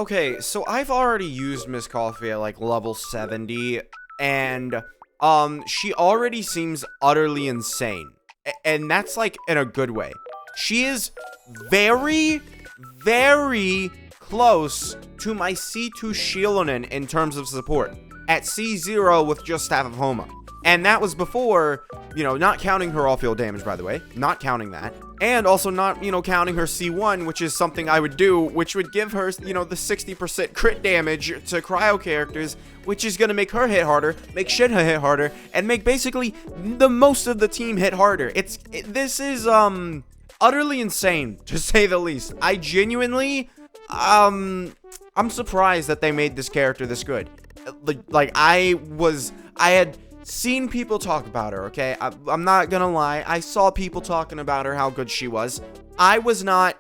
Okay, so I've already used Miss Coffee at like level 70, and she already seems utterly insane. And that's like in a good way. She is very, very close to my C2 Xilonen in terms of support, at C0 with just Staff of Homa. And that was before, not counting her off-field damage, by the way. Not counting that. And also not, counting her C1, which is something I would do, which would give her, the 60% crit damage to cryo characters, which is going to make her hit harder, make Shinha hit harder, and make basically the most of the team hit harder. This is, utterly insane, to say the least. I genuinely, I'm surprised that they made this character this good. Like, I had seen people talk about her, okay? I'm not gonna lie. I saw people talking about her, how good she was. I was not,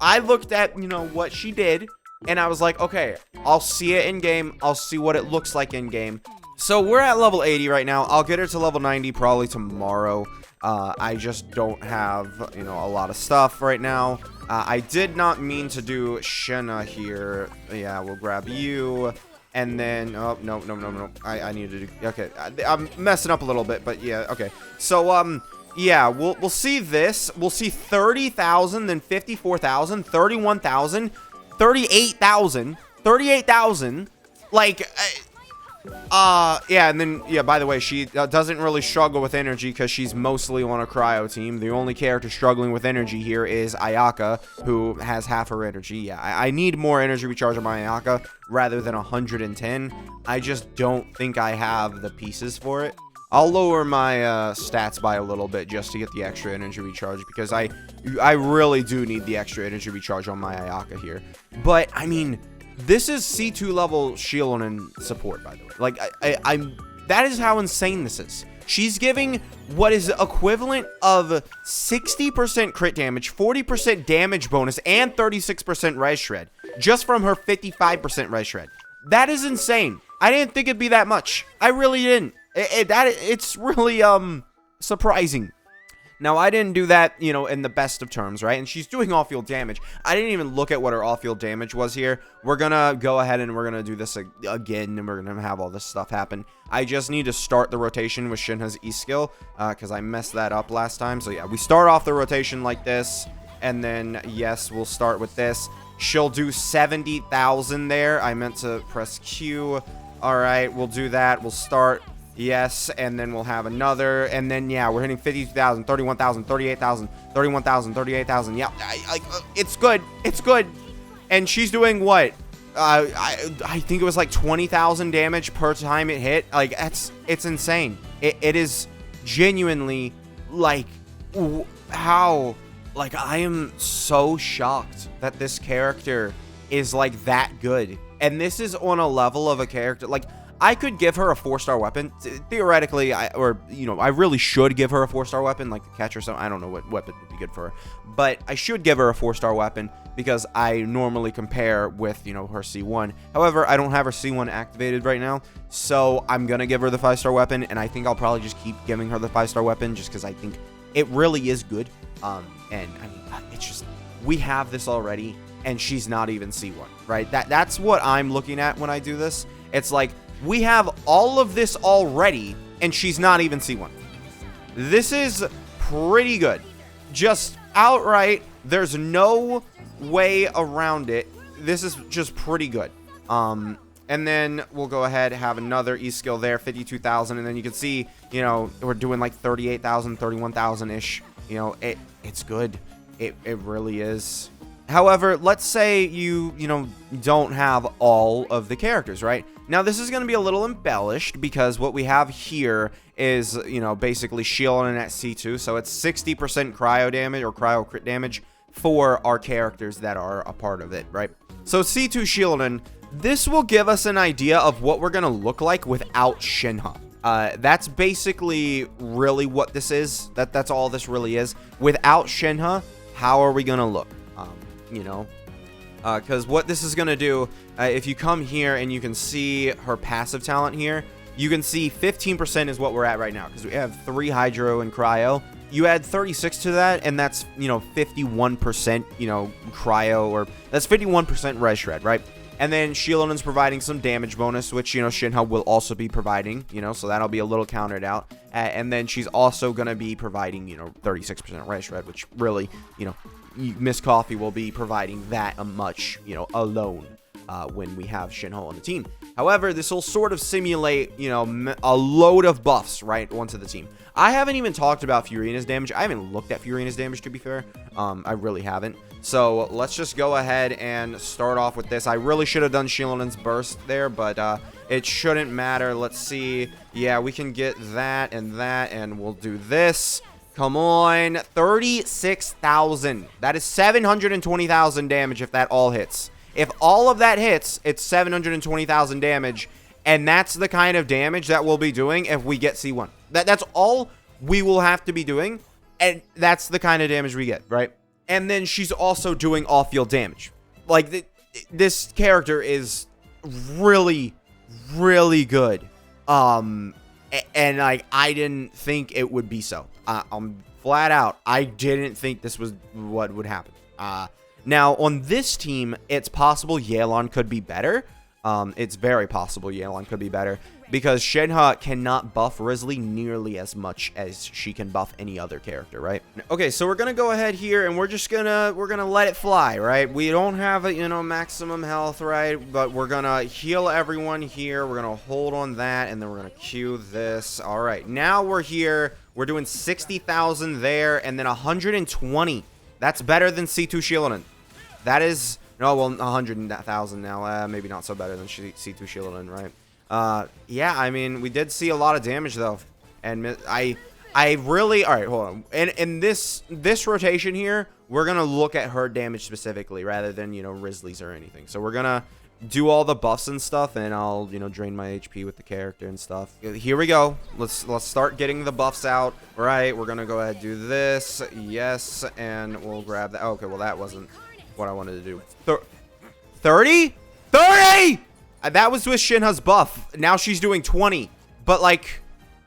I looked at, what she did, and I was like, okay, I'll see it in game. I'll see what it looks like in game. So we're at level 80 right now. I'll get her to level 90 probably tomorrow. I just don't have, a lot of stuff right now. I did not mean to do Shinha here. Yeah, we'll grab you. And then, oh, no. I need to do, okay. I'm messing up a little bit, but yeah, okay. So, yeah, we'll see this. We'll see 30,000, then 54,000, 31,000, 38,000, 38,000. Like, yeah, and then, yeah, by the way, she doesn't really struggle with energy because she's mostly on a cryo team. The only character struggling with energy here is Ayaka, who has half her energy. Yeah, I need more energy recharge on my Ayaka rather than 110. I just don't think I have the pieces for it. I'll lower my stats by a little bit just to get the extra energy recharge because I really do need the extra energy recharge on my Ayaka here. But, I mean, this is C2 level Xilonen support, by the way. Like, that is how insane this is. She's giving what is equivalent of 60% crit damage, 40% damage bonus, and 36% res shred, just from her 55% res shred. That is insane. I didn't think it'd be that much. I really didn't. It's really, surprising. Now, I didn't do that, in the best of terms, right? And she's doing off-field damage. I didn't even look at what her off-field damage was here. We're gonna go ahead and we're gonna do this again, and we're gonna have all this stuff happen. I just need to start the rotation with Shinha's E-skill, because I messed that up last time. So, yeah, we start off the rotation like this, and then, yes, we'll start with this. She'll do 70,000 there. I meant to press Q. All right, we'll do that. We'll start... Yes, and then we'll have another, and then, yeah, we're hitting 50,000, 31,000, 38,000, 31,000, 38,000. Yeah, it's good. It's good. And she's doing what? I think it was like 20,000 damage per time it hit. Like, it's insane. It is genuinely, like, how, like, I am so shocked that this character is, like, that good. And this is on a level of a character, like, I could give her a 4-star weapon. Theoretically, I really should give her a 4-star weapon, like the catch or something. I don't know what weapon would be good for her. But I should give her a 4-star weapon because I normally compare with, her C1. However, I don't have her C1 activated right now. So I'm going to give her the 5-star weapon. And I think I'll probably just keep giving her the 5-star weapon just because I think it really is good. And, I mean, it's just, we have this already. And she's not even C1, right? That's what I'm looking at when I do this. It's like, we have all of this already, and she's not even C1. This is pretty good. Just outright, there's no way around it. This is just pretty good. And then we'll go ahead and have another E-skill there, 52,000, and then you can see, we're doing like 38,000, 31,000-ish. It's good. It really is. However, let's say you don't have all of the characters, right? Now, this is going to be a little embellished because what we have here is, basically Xilonen at C2. So it's 60% cryo damage or cryo crit damage for our characters that are a part of it, right? So C2 Xilonen, this will give us an idea of what we're going to look like without Shinha. That's basically really what this is. That's all this really is. Without Shinha, how are we going to look? Because what this is going to do, if you come here and you can see her passive talent here, you can see 15% is what we're at right now because we have 3 hydro and cryo. You add 36 to that, and that's, 51%, cryo, or that's 51% res shred, right? And then Xilonen's providing some damage bonus, which, you know, Shinha will also be providing, you know, so that'll be a little countered out. And then she's also going to be providing, you know, 36% red shred, which really, you know, Miss Coffee will be providing that much, you know, alone when we have Shinha on the team. However, this will sort of simulate, you know, a load of buffs, right, onto the team. I haven't even talked about Furina's damage. I haven't looked at Furina's damage, to be fair. I really haven't. So let's just go ahead and start off with this. I really should have done Xilonen's burst there, but it shouldn't matter. Let's see. Yeah, we can get that, and we'll do this. Come on. 36,000. That is 720,000 damage if that all hits. If all of that hits, it's 720,000 damage, and that's the kind of damage that we'll be doing if we get C1. That's all we will have to be doing, and that's the kind of damage we get, right? And then she's also doing off-field damage. Like, this character is really, really good. And, like, I didn't think it would be so. Flat out, I didn't think this was what would happen. Now, on this team, it's possible Yelan could be better. It's very possible Yelan could be better because Shinha cannot buff Risley nearly as much as she can buff any other character, right? Okay, so we're gonna go ahead here and we're gonna let it fly, right? We don't have a, you know, maximum health, right? But we're gonna heal everyone here. We're gonna hold on that, and then we're gonna queue this. All right, now we're here. We're doing 60,000 there, and then 120. That's better than C2 Xilonen. That is, no, well, 100,000 now. Maybe not so better than C2 Xilonen, right? Yeah, I mean, we did see a lot of damage, though. And I really, all right, hold on. In this rotation here, we're going to look at her damage specifically rather than, you know, Risley's or anything. So we're going to do all the buffs and stuff, and I'll, you know, drain my HP with the character and stuff. Here we go. Let's start getting the buffs out. All right, we're gonna go ahead and do this. Yes, and we'll grab that. Okay, well, that wasn't what I wanted to do. 30? That was with Shinha's buff. Now she's doing 20. But, like,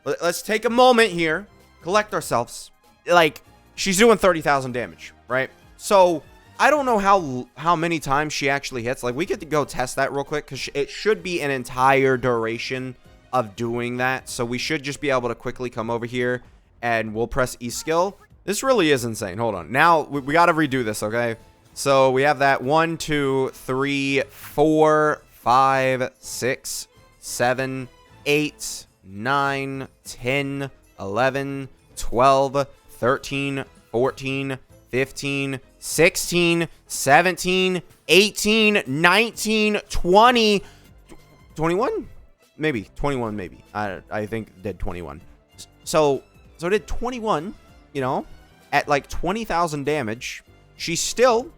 let's take a moment here, collect ourselves. Like, she's doing 30,000 damage, right? So I don't know how many times she actually hits. Like, we could go test that real quick because it should be an entire duration of doing that. So we should just be able to quickly come over here and we'll press E skill. This really is insane. Hold on. Now we got to redo this, okay? So we have that 1, 2, 3, 4, 5, 6, 7, 8, 9, 10, 11, 12, 13, 14, 15, 16, 17, 18, 19, 20, 21? Maybe. 21, maybe. I think did 21. So did 21, you know, at like 20,000 damage. She's still,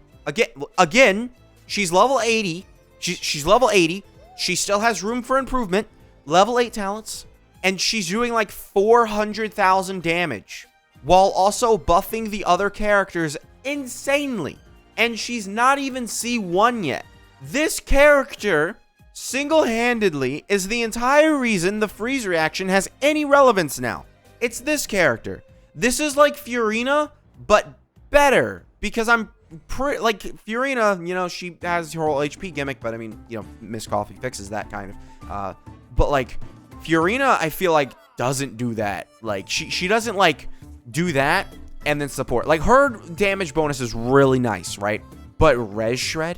again, she's level 80. She's level 80. She still has room for improvement. Level 8 talents. And she's doing like 400,000 damage while also buffing the other characters insanely. And she's not even C1 yet. This character single-handedly is the entire reason the freeze reaction has any relevance now. It's this character. This is like Furina, but better. Because I'm like Furina, you know, she has her whole HP gimmick, but I mean, you know, Miss Coffee fixes that kind of. But like Furina, I feel like doesn't do that. Like she doesn't like do that and then support. Like her damage bonus is really nice, right? But Res Shred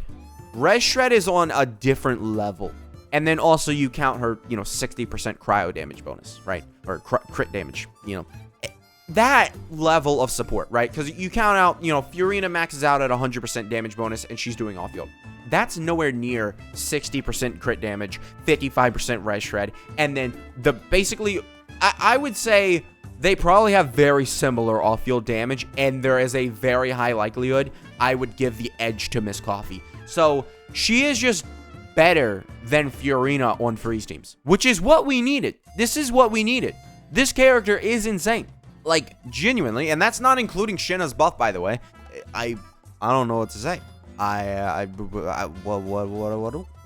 is on a different level. And then also you count her, you know, 60% cryo damage bonus, right? Or crit damage, you know. That level of support, right? Because you count out, you know, Furina maxes out at 100% damage bonus and she's doing off-field. That's nowhere near 60% crit damage, 55% res shred, and then basically, I would say they probably have very similar off-field damage, and there is a very high likelihood I would give the edge to Miss Coffee. So she is just better than Furina on freeze teams, which is what we needed. This is what we needed. This character is insane. Like, genuinely, and that's not including Shinha's buff, by the way. I don't know what to say.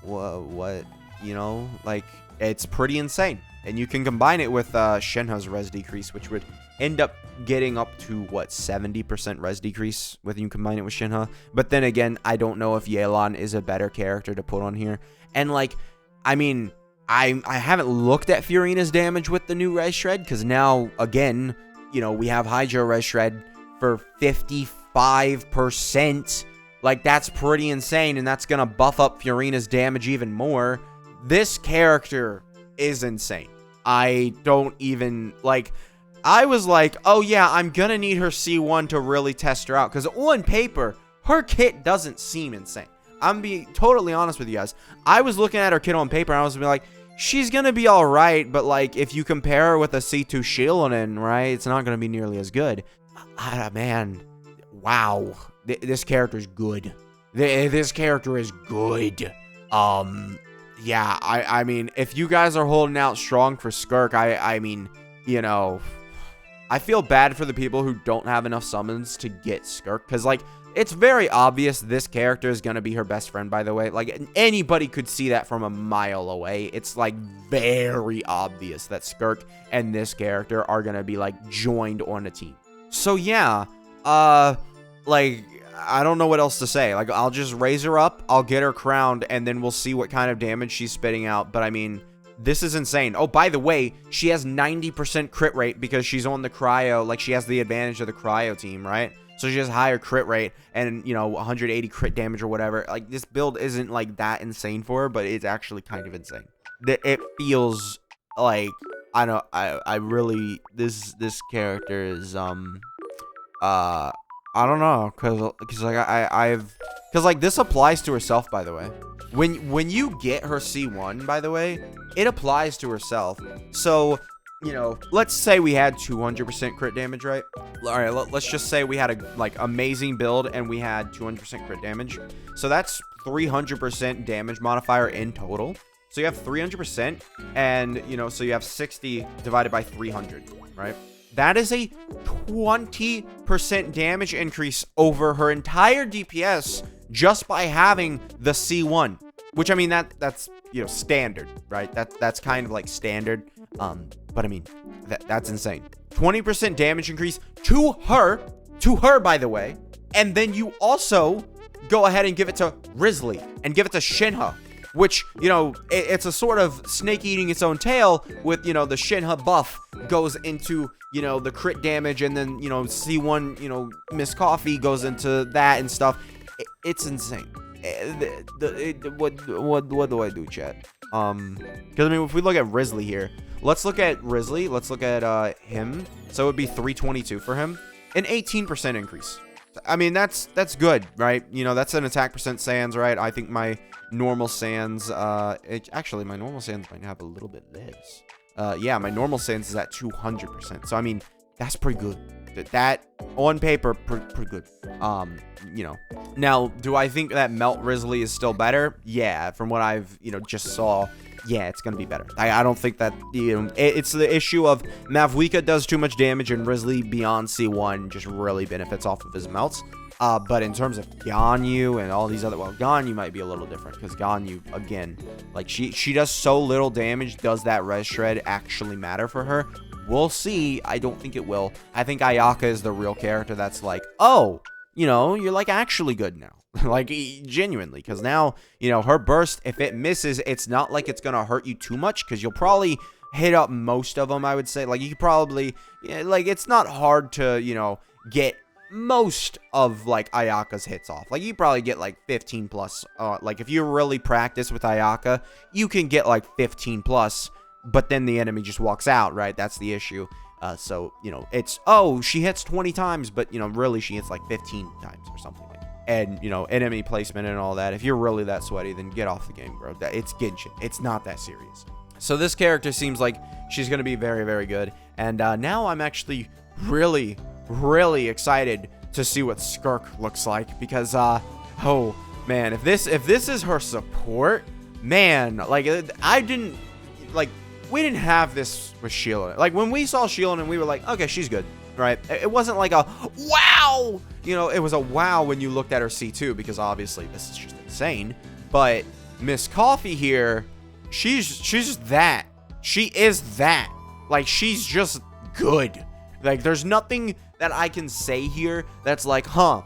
What, you know, like, it's pretty insane. And you can combine it with Shinha's res decrease, which would end up getting up to, what, 70% res decrease when you combine it with Shinha. But then again, I don't know if Yelan is a better character to put on here. And, like, I mean, I haven't looked at Furina's damage with the new res shred, because now, again, you know, we have Hydro res shred for 55%. Like, that's pretty insane, and that's gonna buff up Furina's damage even more. This character is insane. I don't even, like, I was like, oh yeah, I'm gonna need her C1 to really test her out, because on paper, her kit doesn't seem insane. I'm being totally honest with you guys. I was looking at her kit on paper, and I was like, she's gonna be alright, but like, if you compare her with a C2 Xilonen, right, it's not gonna be nearly as good. Man, wow. This character is good. This character is good. Yeah, I mean, if you guys are holding out strong for Skirk, I mean, you know, I feel bad for the people who don't have enough summons to get Skirk, because, like, it's very obvious this character is going to be her best friend, by the way. Like, anybody could see that from a mile away. It's, like, very obvious that Skirk and this character are going to be, like, joined on a team. So, yeah, like, I don't know what else to say. Like, I'll just raise her up, I'll get her crowned, and then we'll see what kind of damage she's spitting out. But, I mean, this is insane. Oh, by the way, she has 90% crit rate because she's on the cryo. Like, she has the advantage of the cryo team, right? So she has higher crit rate and, you know, 180 crit damage or whatever. Like, this build isn't, like, that insane for her, but it's actually kind of insane. It feels like, I don't, I really, this character is, I don't know, cause like this applies to herself, by the way. When you get her C1, by the way, it applies to herself. So, you know, let's say we had 200% crit damage, right? All right, let's just say we had a like amazing build and we had 200% crit damage. So that's 300% damage modifier in total. So you have 300%, and you know, so you have 60 divided by 300, right? That is a 20% damage increase over her entire DPS just by having the C1, which, I mean, that's, you know, standard, right? That's kind of like standard. But I mean, that's insane. 20% damage increase to her, by the way. And then you also go ahead and give it to Risley and give it to Shinha, which, you know, it's a sort of snake eating its own tail with, you know, the Shinha buff goes into, you know, the crit damage, and then, you know, C1, you know, Miss Coffee goes into that and stuff. It's insane. What do I do, chat? Because, I mean, if we look at Risley here, let's look at Risley. Let's look at him. So it would be 322 for him. An 18% increase. I mean, that's good, right? You know, that's an attack percent sans, right? I think my normal sans, actually, my normal sans might have a little bit less. Yeah, my normal sans is at 200%. So, I mean, that's pretty good. That, on paper, pretty good. You know. Now, do I think that Melt Risley is still better? Yeah, from what I've, you know, just saw, yeah, it's going to be better. I don't think that, you know, it's the issue of Mavwika does too much damage, and Risley beyond C1 just really benefits off of his melts. But in terms of Ganyu and all these other, well, Ganyu might be a little different, because Ganyu, again, like, she does so little damage. Does that res shred actually matter for her? We'll see. I don't think it will. I think Ayaka is the real character that's like, oh, you know, you're like actually good now. Like, genuinely, because now, you know, her burst, if it misses, it's not like it's gonna hurt you too much, because you'll probably hit up most of them, I would say. Like, you probably, like, it's not hard to, you know, get most of, like, Ayaka's hits off. Like, you probably get, like, 15 plus. Like, if you really practice with Ayaka, you can get, like, 15 plus, but then the enemy just walks out, right? That's the issue. So, you know, it's, oh, she hits 20 times, but, you know, really she hits, like, 15 times or something like that. And, you know, enemy placement and all that. If you're really that sweaty, then get off the game, bro. It's Genshin. It's not that serious. So this character seems like she's going to be very, very good. And now I'm actually really, really excited to see what Skirk looks like. Because, oh, man, if this is her support, man, like, we didn't have this with Xilonen. Like, when we saw Xilonen, we were like, okay, she's good, right? It wasn't like a wow, you know, it was a wow when you looked at her C2, because obviously this is just insane. But Miss Coffee here, she's just that. She is that. Like, she's just good. Like, there's nothing that I can say here that's like, huh,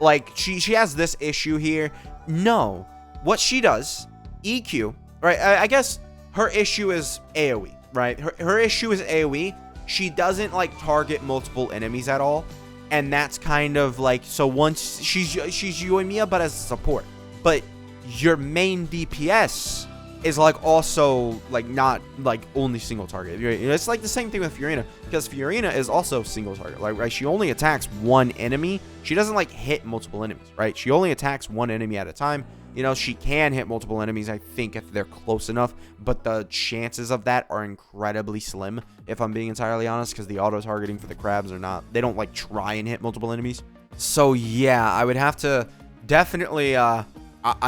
like, she has this issue here. No. What she does, EQ, right? I guess her issue is AoE, right? Her issue is AoE. She doesn't, like, target multiple enemies at all. And that's kind of like, so once she's Yoimiya, but as a support. But your main DPS is like also like not like only single target. It's like the same thing with Furina, because Furina is also single target. Like, right, she only attacks one enemy. She doesn't like hit multiple enemies, right? She only attacks one enemy at a time. You know, she can hit multiple enemies, I think, if they're close enough, but the chances of that are incredibly slim, if I'm being entirely honest, because the auto-targeting for the crabs are not, they don't, like, try and hit multiple enemies. So, yeah, I would have to definitely, I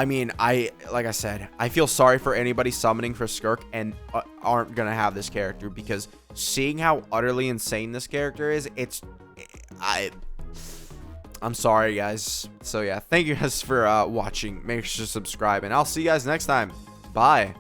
mean, like I said, I feel sorry for anybody summoning for Skirk and aren't gonna have this character, because seeing how utterly insane this character is, I'm sorry, guys. So yeah, thank you guys for watching. Make sure to subscribe, and I'll see you guys next time. Bye.